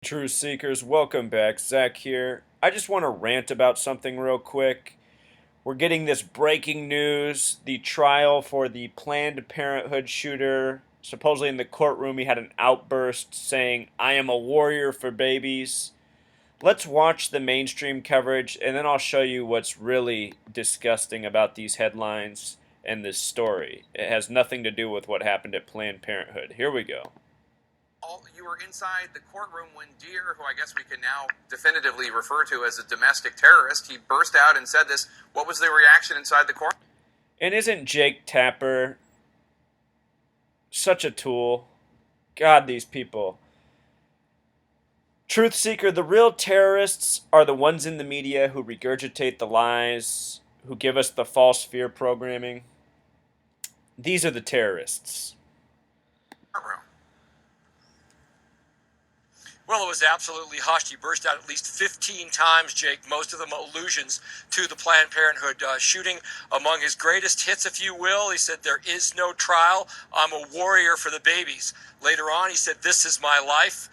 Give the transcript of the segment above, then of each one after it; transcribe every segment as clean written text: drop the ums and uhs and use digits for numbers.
True Seekers, welcome back. Zach here. I just want to rant about something real quick. We're getting this breaking news. The trial for the Planned Parenthood shooter. Supposedly in the courtroom, he had an outburst saying, I am a warrior for babies. Let's watch the mainstream coverage, and then I'll show you what's really disgusting about these headlines and this story. It has nothing to do with what happened at Planned Parenthood. Here we go. You were inside the courtroom when Deere, who I guess we can now definitively refer to as a domestic terrorist, he burst out and said this. What was the reaction inside the court? And isn't Jake Tapper such a tool? God, these people. Truth Seeker, the real terrorists are the ones in the media who regurgitate the lies, who give us the false fear programming. These are the terrorists. Well, it was absolutely hushed. He burst out at least 15 times, Jake, most of them allusions to the Planned Parenthood shooting. Among his greatest hits, if you will, he said, "There is no trial. I'm a warrior for the babies." Later on, he said, "This is my life."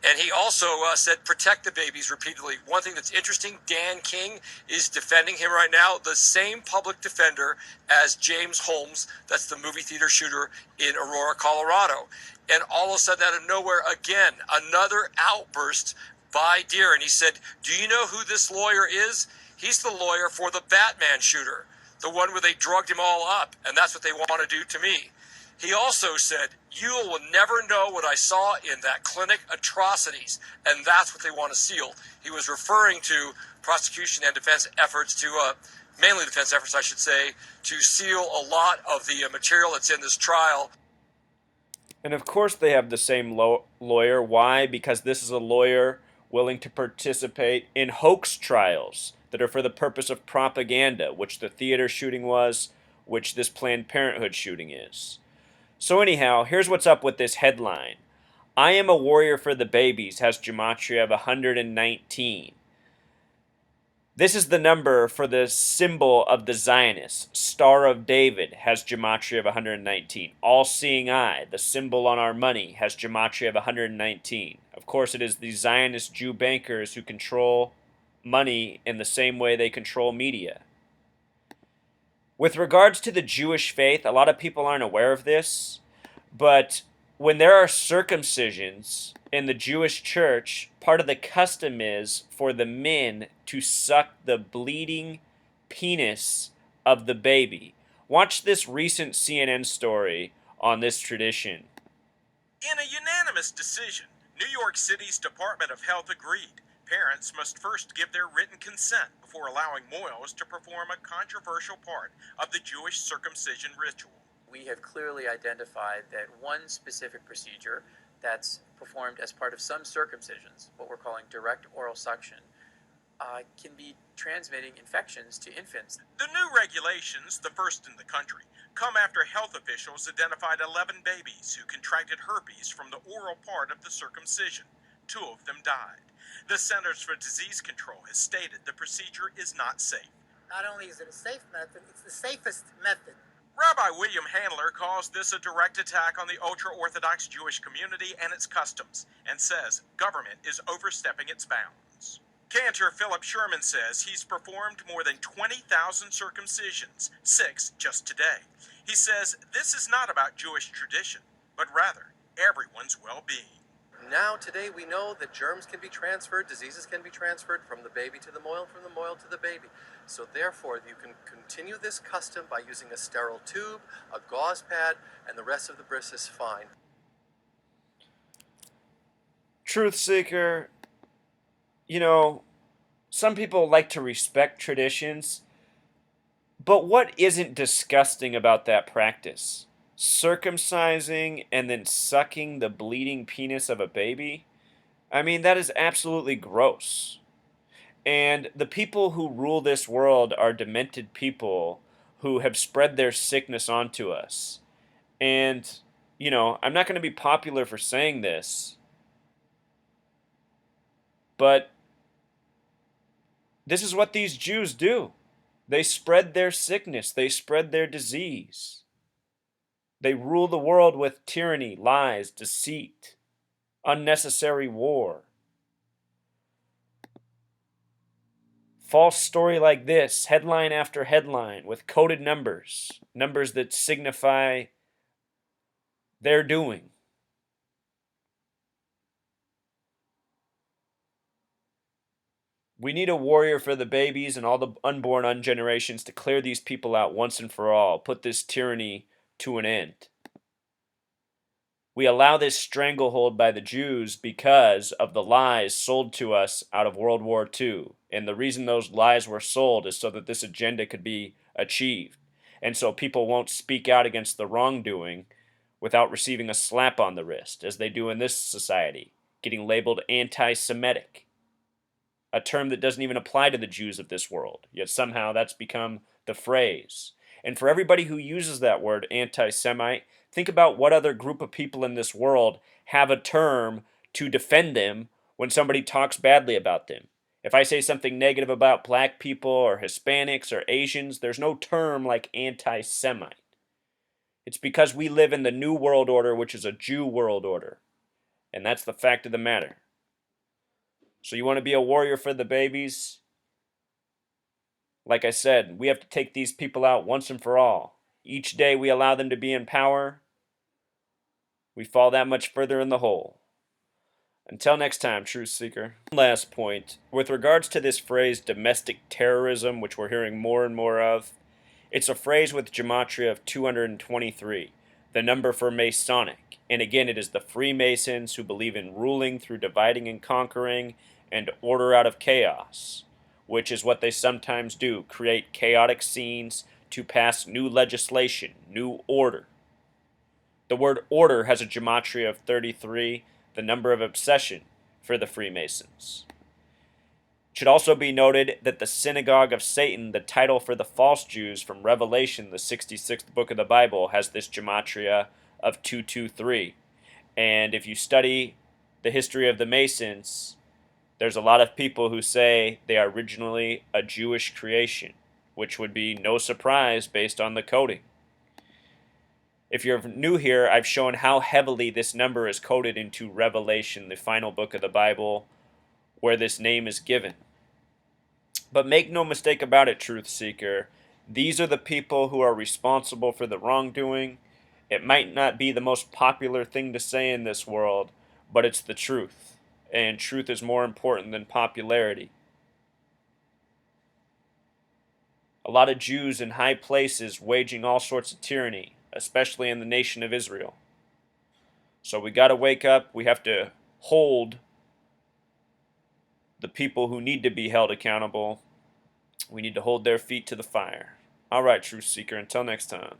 And he also said, "Protect the babies," repeatedly. One thing that's interesting, Dan King is defending him right now, the same public defender as James Holmes, that's the movie theater shooter in Aurora, Colorado. And all of a sudden, out of nowhere, again, another outburst by Deere. And he said, "Do you know who this lawyer is? He's the lawyer for the Batman shooter, the one where they drugged him all up, and that's what they want to do to me." He also said, "You will never know what I saw in that clinic, atrocities," and that's what they want to seal. He was referring to prosecution and defense efforts to, mainly defense efforts, I should say, to seal a lot of the material that's in this trial. And of course, they have the same lawyer. Why? Because this is a lawyer willing to participate in hoax trials that are for the purpose of propaganda, which the theater shooting was, which this Planned Parenthood shooting is. So, anyhow, here's what's up with this headline. I am a warrior for the babies has gematria of 119. This is the number for the symbol of the Zionists. Star of David has gematria of 119. All-seeing eye, the symbol on our money, has gematria of 119. Of course, it is the Zionist Jew bankers who control money in the same way they control media. With regards to the Jewish faith, a lot of people aren't aware of this, but when there are circumcisions in the Jewish church, part of the custom is for the men to suck the bleeding penis of the baby. Watch this recent CNN story on this tradition. In a unanimous decision, New York City's Department of Health agreed parents must first give their written consent before allowing Moyles to perform a controversial part of the Jewish circumcision ritual. We have clearly identified that one specific procedure that's performed as part of some circumcisions, what we're calling direct oral suction, can be transmitting infections to infants. The new regulations, the first in the country, come after health officials identified 11 babies who contracted herpes from the oral part of the circumcision. 2 of them died. The Centers for Disease Control has stated the procedure is not safe. Not only is it a safe method, it's the safest method. Rabbi William Handler calls this a direct attack on the ultra-Orthodox Jewish community and its customs, and says government is overstepping its bounds. Cantor Philip Sherman says he's performed more than 20,000 circumcisions, 6 just today. He says this is not about Jewish tradition, but rather everyone's well-being. Now, today, we know that germs can be transferred, diseases can be transferred from the baby to the moil, from the moil to the baby. So therefore, you can continue this custom by using a sterile tube, a gauze pad, and the rest of the bris is fine. Truth Seeker, you know, some people like to respect traditions, but what isn't disgusting about that practice? Circumcising and then sucking the bleeding penis of a baby? I mean, that is absolutely gross. And the people who rule this world are demented people who have spread their sickness onto us. And, I'm not going to be popular for saying this, but this is what these Jews do. They spread their sickness, they spread their disease. They rule the world with tyranny, lies, deceit, unnecessary war. False story like this, headline after headline, with coded numbers, numbers that signify their doing. We need a warrior for the babies and all the unborn ungenerations to clear these people out once and for all, put this tyranny to an end. We allow this stranglehold by the Jews because of the lies sold to us out of World War II. And the reason those lies were sold is so that this agenda could be achieved. And so people won't speak out against the wrongdoing without receiving a slap on the wrist, as they do in this society, getting labeled anti-Semitic, a term that doesn't even apply to the Jews of this world, yet somehow that's become the phrase. And for everybody who uses that word, anti-Semite, think about what other group of people in this world have a term to defend them when somebody talks badly about them. If I say something negative about black people or Hispanics or Asians, there's no term like anti-Semite. It's because we live in the New World Order, which is a Jew world order. And that's the fact of the matter. So you want to be a warrior for the babies? Like I said, we have to take these people out once and for all. Each day we allow them to be in power, we fall that much further in the hole. Until next time, Truth Seeker. Last point. With regards to this phrase domestic terrorism, which we're hearing more and more of, it's a phrase with gematria of 223, the number for Masonic. And again, it is the Freemasons who believe in ruling through dividing and conquering and order out of chaos, which is what they sometimes do, create chaotic scenes to pass new legislation, new order. The word order has a gematria of 33, the number of obsession for the Freemasons. It should also be noted that the Synagogue of Satan, the title for the false Jews from Revelation, the 66th book of the Bible, has this gematria of 223. And if you study the history of the Masons, there's a lot of people who say they are originally a Jewish creation, which would be no surprise based on the coding. If you're new here, I've shown how heavily this number is coded into Revelation, the final book of the Bible, where this name is given. But make no mistake about it, Truth Seeker, these are the people who are responsible for the wrongdoing. It might not be the most popular thing to say in this world, but it's the truth. And truth is more important than popularity. A lot of Jews in high places waging all sorts of tyranny, especially in the nation of Israel. So we got to wake up. We have to hold the people who need to be held accountable. We need to hold their feet to the fire. All right, Truth Seeker, until next time.